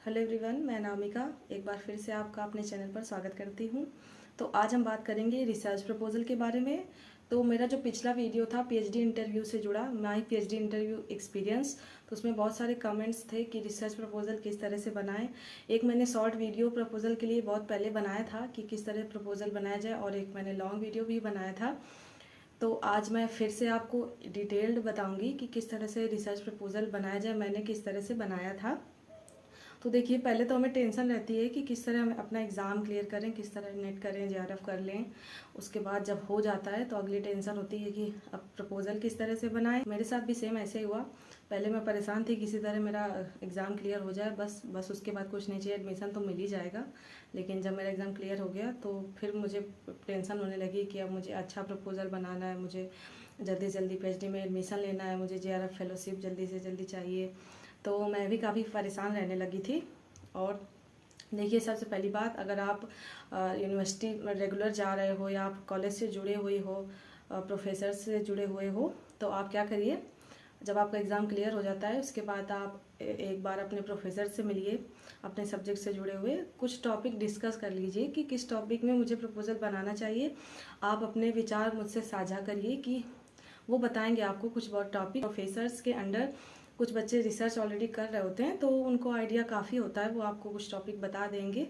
Hello everyone, मैं अनामिका एक बार फिर से आपका अपने चैनल पर स्वागत करती हूँ। तो आज हम बात करेंगे रिसर्च प्रपोजल के बारे में। तो मेरा जो पिछला वीडियो था पीएचडी इंटरव्यू से जुड़ा, माई पीएचडी इंटरव्यू एक्सपीरियंस, तो उसमें बहुत सारे कमेंट्स थे कि रिसर्च प्रपोजल किस तरह से बनाएं। एक मैंने शॉर्ट वीडियो प्रपोजल के लिए बहुत पहले बनाया था कि किस तरह प्रपोजल बनाया जाए, और एक मैंने लॉन्ग वीडियो भी बनाया था। तो आज मैं फिर से आपको डिटेल्ड बताऊँगी कि किस तरह से रिसर्च प्रपोजल बनाया जाए, मैंने किस तरह से बनाया था। तो देखिए, पहले तो हमें टेंशन रहती है कि किस तरह हम अपना एग्ज़ाम क्लियर करें, किस तरह नेट करें, जेआरएफ कर लें। उसके बाद जब हो जाता है तो अगली टेंशन होती है कि अब प्रपोज़ल किस तरह से बनाएं। मेरे साथ भी सेम ऐसे ही हुआ। पहले मैं परेशान थी किसी तरह मेरा एग्ज़ाम क्लियर हो जाए, बस उसके बाद कुछ नहीं चाहिए, एडमिशन तो मिल ही जाएगा। लेकिन जब मेरा एग्ज़ाम क्लियर हो गया तो फिर मुझे टेंशन होने लगी कि अब मुझे अच्छा प्रपोज़ल बनाना है, मुझे जल्दी जल्दी पीएचडी में एडमिशन लेना है, मुझे जेआरएफ फेलोशिप जल्दी से जल्दी चाहिए। तो मैं भी काफ़ी परेशान रहने लगी थी। और देखिए, सबसे पहली बात, अगर आप यूनिवर्सिटी में रेगुलर जा रहे हो या आप कॉलेज से जुड़े हुए हो, प्रोफेसर से जुड़े हुए हो, तो आप क्या करिए, जब आपका एग्ज़ाम क्लियर हो जाता है उसके बाद आप एक बार अपने प्रोफेसर से मिलिए, अपने सब्जेक्ट से जुड़े हुए कुछ टॉपिक डिस्कस कर लीजिए कि किस टॉपिक में मुझे प्रपोज़ल बनाना चाहिए। आप अपने विचार मुझसे साझा करिए कि वो बताएंगे आपको कुछ बहुत टॉपिक। प्रोफेसर्स के अंडर कुछ बच्चे रिसर्च ऑलरेडी कर रहे होते हैं तो उनको आइडिया काफ़ी होता है, वो आपको कुछ टॉपिक बता देंगे।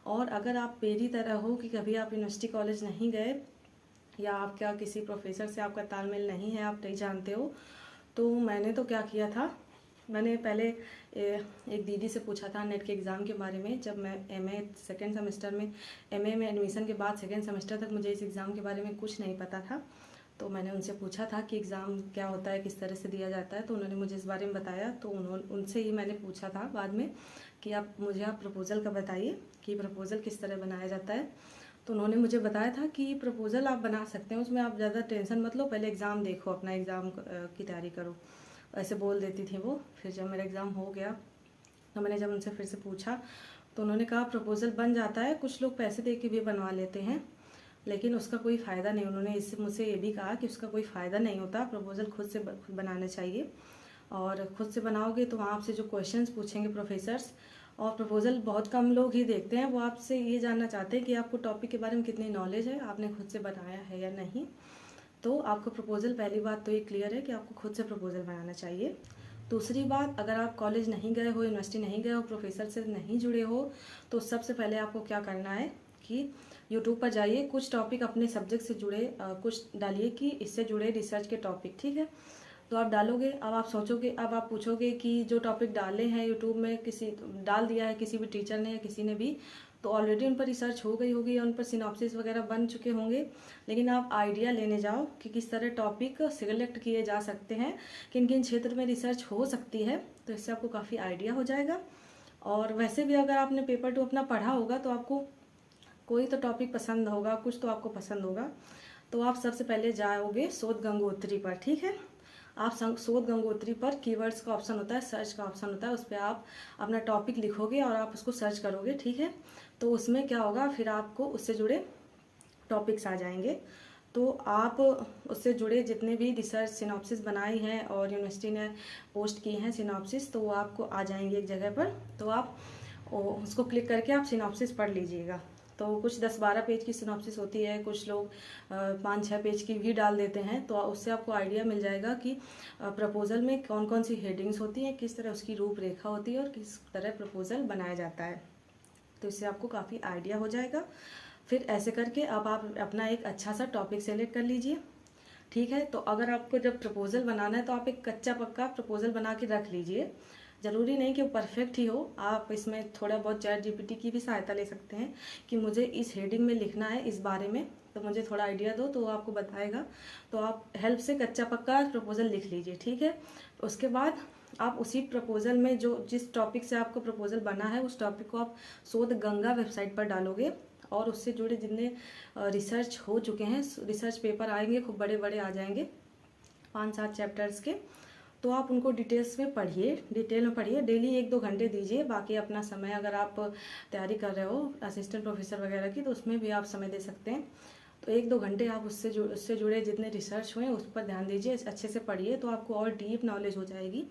और अगर आप मेरी तरह हो कि कभी आप यूनिवर्सिटी कॉलेज नहीं गए या आपका किसी प्रोफेसर से आपका तालमेल नहीं है, आप नहीं जानते हो, तो मैंने तो क्या किया था, मैंने पहले एक दीदी से पूछा था नेट के एग्ज़ाम के बारे में। जब मैं एमए सेकेंड सेमेस्टर में, एमए में एडमिशन के बाद सेकेंड सेमेस्टर तक मुझे इस एग्ज़ाम के बारे में कुछ नहीं पता था। तो मैंने उनसे पूछा था कि एग्ज़ाम क्या होता है, किस तरह से दिया जाता है, तो उन्होंने मुझे इस बारे में बताया। तो उनसे ही मैंने पूछा था बाद में कि आप प्रपोज़ल का बताइए कि प्रपोज़ल किस तरह बनाया जाता है। तो उन्होंने मुझे बताया था कि प्रपोज़ल आप बना सकते हैं, उसमें आप ज़्यादा टेंशन मत लो, पहले एग्ज़ाम देखो, अपना एग्ज़ाम की तैयारी करो, ऐसे बोल देती थी वो। फिर जब मेरा एग्ज़ाम हो गया तो मैंने जब उनसे फिर से पूछा तो उन्होंने कहा प्रपोज़ल बन जाता है, कुछ लोग पैसे दे के भी बनवा लेते हैं, लेकिन उसका कोई फ़ायदा नहीं। उन्होंने इससे मुझसे ये भी कहा कि उसका कोई फ़ायदा नहीं होता, प्रपोज़ल खुद बनाना चाहिए। और ख़ुद से बनाओगे तो वहाँ आपसे जो क्वेश्चंस पूछेंगे प्रोफेसर्स, और प्रपोज़ल बहुत कम लोग ही देखते हैं, वो आपसे ये जानना चाहते हैं कि आपको टॉपिक के बारे में कितनी नॉलेज है, आपने खुद से बनाया है या नहीं। तो आपको प्रपोज़ल, पहली बात तो ये क्लियर है कि आपको खुद से प्रपोज़ल बनाना चाहिए। दूसरी बात, अगर आप कॉलेज नहीं गए हो, यूनिवर्सिटी नहीं गए हो, प्रोफेसर से नहीं जुड़े हो, तो सबसे पहले आपको क्या करना है कि यूट्यूब पर जाइए, कुछ टॉपिक अपने सब्जेक्ट से जुड़े कुछ डालिए कि इससे जुड़े रिसर्च के टॉपिक, ठीक है। तो आप डालोगे, अब आप सोचोगे, अब आप पूछोगे कि जो टॉपिक डाले हैं यूट्यूब में, किसी डाल दिया है किसी भी टीचर ने या किसी ने भी, तो ऑलरेडी उन पर रिसर्च हो गई होगी या उन पर सिनॉप्सिस वगैरह बन चुके होंगे। लेकिन आप आइडिया लेने जाओ कि किस तरह टॉपिक सिलेक्ट किए जा सकते हैं, किन किन क्षेत्र में रिसर्च हो सकती है, तो इससे आपको काफ़ी आइडिया हो जाएगा। और वैसे भी अगर आपने पेपर 2 अपना पढ़ा होगा तो आपको कोई तो टॉपिक पसंद होगा, कुछ तो आपको पसंद होगा। तो आप सबसे पहले जाओगे शोध गंगोत्री पर, ठीक है। आप शोध गंगोत्री पर कीवर्ड्स का ऑप्शन होता है, सर्च का ऑप्शन होता है, उस पर आप अपना टॉपिक लिखोगे और आप उसको सर्च करोगे, ठीक है। तो उसमें क्या होगा, फिर आपको उससे जुड़े टॉपिक्स आ जाएंगे। तो आप उससे जुड़े जितने भी रिसर्च सिनॉप्सिस बनाई हैं और यूनिवर्सिटी ने पोस्ट की हैं सिनॉप्सिस, तो वो आपको आ जाएंगे एक जगह पर। तो आप उसको क्लिक करके आप सिनॉप्सिस पढ़ लीजिएगा। तो कुछ 10-12 पेज की सिनॉप्सिस होती है, कुछ लोग 5-6 पेज की भी डाल देते हैं। तो उससे आपको आइडिया मिल जाएगा कि प्रपोज़ल में कौन कौन सी हेडिंग्स होती हैं, किस तरह उसकी रूपरेखा होती है और किस तरह प्रपोज़ल बनाया जाता है। तो इससे आपको काफ़ी आइडिया हो जाएगा। फिर ऐसे करके अब आप अपना एक अच्छा सा टॉपिक सेलेक्ट कर लीजिए, ठीक है। तो अगर आपको जब प्रपोज़ल बनाना है तो आप एक कच्चा पक्का प्रपोज़ल बना के रख लीजिए। ज़रूरी नहीं कि वो परफेक्ट ही हो, आप इसमें थोड़ा बहुत चैट जीपीटी की भी सहायता ले सकते हैं कि मुझे इस हेडिंग में लिखना है इस बारे में, तो मुझे थोड़ा आइडिया दो, तो वो आपको बताएगा। तो आप हेल्प से कच्चा पक्का प्रपोज़ल लिख लीजिए, ठीक है। उसके बाद आप उसी प्रपोज़ल में जो जिस टॉपिक से आपको प्रपोज़ल बना है उस टॉपिक को आप शोध गंगा वेबसाइट पर डालोगे, और उससे जुड़े जितने रिसर्च हो चुके हैं, रिसर्च पेपर आएंगे, खूब बड़े बड़े आ जाएंगे 5-7 चैप्टर्स के। तो आप उनको डिटेल में पढ़िए, डेली 1-2 घंटे दीजिए। बाकी अपना समय, अगर आप तैयारी कर रहे हो असिस्टेंट प्रोफेसर वगैरह की, तो उसमें भी आप समय दे सकते हैं। तो 1-2 घंटे आप उससे जुड़े जितने रिसर्च हुए उस पर ध्यान दीजिए, अच्छे से पढ़िए, तो आपको और डीप नॉलेज हो जाएगी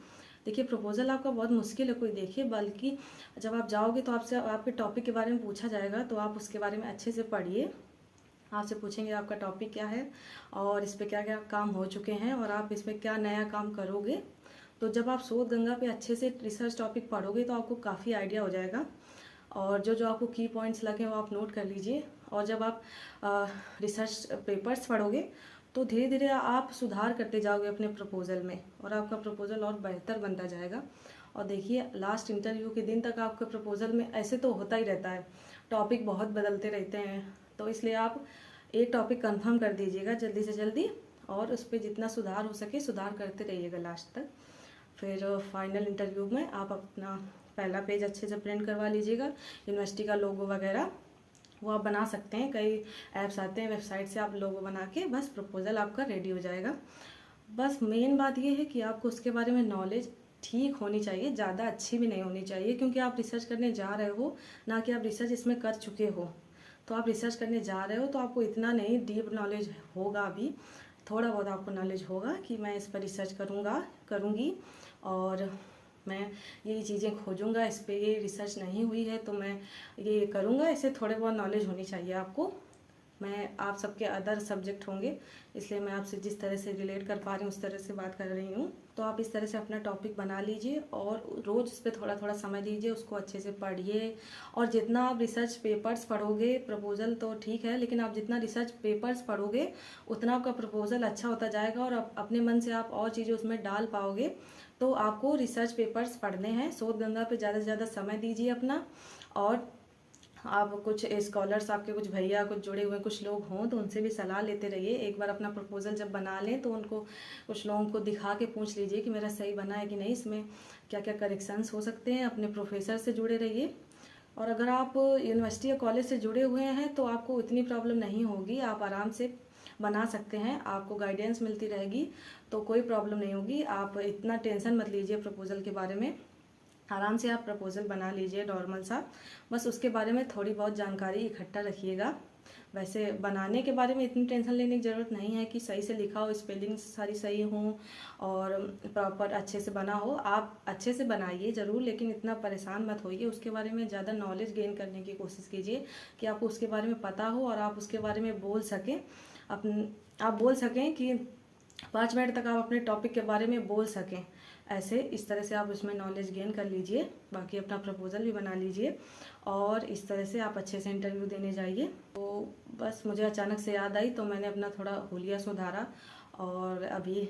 देखिए प्रपोज़ल आपका बहुत मुश्किल है कोई देखे, बल्कि जब आप जाओगे तो आपसे आपके टॉपिक के बारे में पूछा जाएगा, तो आप उसके बारे में अच्छे से पढ़िए। आपसे पूछेंगे आपका टॉपिक क्या है और इस पे क्या क्या काम हो चुके हैं और आप इसमें क्या नया काम करोगे। तो जब आप शोध गंगा पे अच्छे से रिसर्च टॉपिक पढ़ोगे तो आपको काफ़ी आइडिया हो जाएगा, और जो जो आपको की पॉइंट्स लगे वो आप नोट कर लीजिए। और जब आप रिसर्च पेपर्स पढ़ोगे तो धीरे धीरे आप सुधार करते जाओगे अपने प्रपोज़ल में, और आपका प्रपोज़ल और बेहतर बनता जाएगा। और देखिए लास्ट इंटरव्यू के दिन तक आपके प्रपोज़ल में ऐसे तो होता ही रहता है, टॉपिक बहुत बदलते रहते हैं, तो इसलिए आप एक टॉपिक कंफर्म कर दीजिएगा जल्दी से जल्दी, और उस पर जितना सुधार हो सके सुधार करते रहिएगा लास्ट तक। फिर फाइनल इंटरव्यू में आप अपना पहला पेज अच्छे से प्रिंट करवा लीजिएगा, यूनिवर्सिटी का लोगो वगैरह वो आप बना सकते हैं, कई ऐप्स आते हैं वेबसाइट से, आप लोगो बना के बस प्रपोज़ल आपका रेडी हो जाएगा। बस मेन बात ये है कि आपको उसके बारे में नॉलेज ठीक होनी चाहिए, ज़्यादा अच्छी भी नहीं होनी चाहिए, क्योंकि आप रिसर्च करने जा रहे हो, ना कि आप रिसर्च इसमें कर चुके हो। तो आप रिसर्च करने जा रहे हो तो आपको इतना नहीं डीप नॉलेज होगा, अभी थोड़ा बहुत आपको नॉलेज होगा कि मैं इस पर रिसर्च करूँगी और मैं ये चीज़ें खोजूँगा, इस पे ये रिसर्च नहीं हुई है तो मैं ये करूँगा, ऐसे थोड़े बहुत नॉलेज होनी चाहिए आपको। मैं आप सबके अदर सब्जेक्ट होंगे, इसलिए मैं आपसे जिस तरह से रिलेट कर पा रही हूँ उस तरह से बात कर रही हूँ। तो आप इस तरह से अपना टॉपिक बना लीजिए और रोज़ इस पर थोड़ा थोड़ा समय दीजिए, उसको अच्छे से पढ़िए। और जितना आप रिसर्च पेपर्स पढ़ोगे, प्रपोज़ल तो ठीक है, लेकिन आप जितना रिसर्च पेपर्स पढ़ोगे उतना आपका प्रपोज़ल अच्छा होता जाएगा, और अपने मन से आप और चीज़ें उसमें डाल पाओगे। तो आपको रिसर्च पेपर्स पढ़ने हैं, शोध गंगा पे ज़्यादा से ज़्यादा समय दीजिए अपना। और आप कुछ स्कॉलर्स, आपके कुछ भैया कुछ जुड़े हुए कुछ लोग हों तो उनसे भी सलाह लेते रहिए। एक बार अपना प्रपोज़ल जब बना लें तो उनको कुछ लोगों को दिखा के पूछ लीजिए कि मेरा सही बना है कि नहीं, इसमें क्या क्या करेक्शंस हो सकते हैं। अपने प्रोफेसर से जुड़े रहिए, और अगर आप यूनिवर्सिटी या कॉलेज से जुड़े हुए हैं तो आपको इतनी प्रॉब्लम नहीं होगी, आप आराम से बना सकते हैं, आपको गाइडेंस मिलती रहेगी तो कोई प्रॉब्लम नहीं होगी। आप इतना टेंशन मत लीजिए प्रपोज़ल के बारे में, आराम से आप प्रपोज़ल बना लीजिए नॉर्मल सा। बस उसके बारे में थोड़ी बहुत जानकारी इकट्ठा रखिएगा। वैसे बनाने के बारे में इतनी टेंशन लेने की ज़रूरत नहीं है कि सही से लिखा हो, स्पेलिंग सारी सही हों और प्रॉपर अच्छे से बना हो। आप अच्छे से बनाइए ज़रूर, लेकिन इतना परेशान मत होइए। उसके बारे में ज़्यादा नॉलेज गेन करने की कोशिश कीजिए कि आपको उसके बारे में पता हो और आप उसके बारे में बोल सकें। आप बोल सकें कि 5 मिनट तक आप अपने टॉपिक के बारे में बोल सकें। ऐसे इस तरह से आप उसमें नॉलेज गेन कर लीजिए, बाकी अपना प्रपोज़ल भी बना लीजिए और इस तरह से आप अच्छे से इंटरव्यू देने जाइए। तो बस मुझे अचानक से याद आई तो मैंने अपना थोड़ा हुलिया सुधारा, और अभी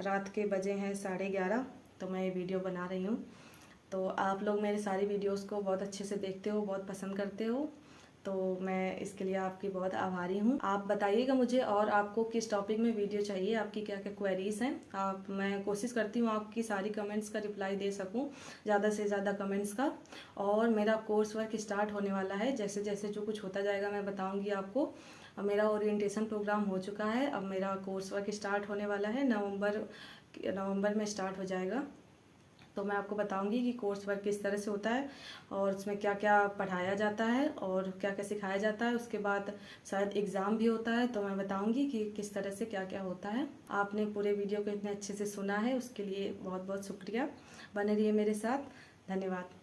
रात के बजे हैं 11:30, तो मैं ये वीडियो बना रही हूँ। तो आप लोग मेरे सारी वीडियोस को बहुत अच्छे से देखते हो, बहुत पसंद करते हो, तो मैं इसके लिए आपकी बहुत आभारी हूँ। आप बताइएगा मुझे और आपको किस टॉपिक में वीडियो चाहिए, आपकी क्या क्या क्वेरीज़ हैं। मैं कोशिश करती हूँ आपकी सारी कमेंट्स का रिप्लाई दे सकूँ, ज़्यादा से ज़्यादा कमेंट्स का। और मेरा कोर्स वर्क स्टार्ट होने वाला है, जैसे जैसे जो कुछ होता जाएगा मैं बताऊँगी आपको। मेरा ओरिएंटेशन प्रोग्राम हो चुका है, अब मेरा कोर्स वर्क स्टार्ट होने वाला है, नवंबर में स्टार्ट हो जाएगा। तो मैं आपको बताऊंगी कि कोर्स वर्क किस तरह से होता है और उसमें क्या क्या पढ़ाया जाता है और क्या क्या सिखाया जाता है। उसके बाद शायद एग्ज़ाम भी होता है, तो मैं बताऊंगी कि किस तरह से क्या क्या होता है। आपने पूरे वीडियो को इतने अच्छे से सुना है उसके लिए बहुत बहुत शुक्रिया। बने रहिए मेरे साथ, धन्यवाद।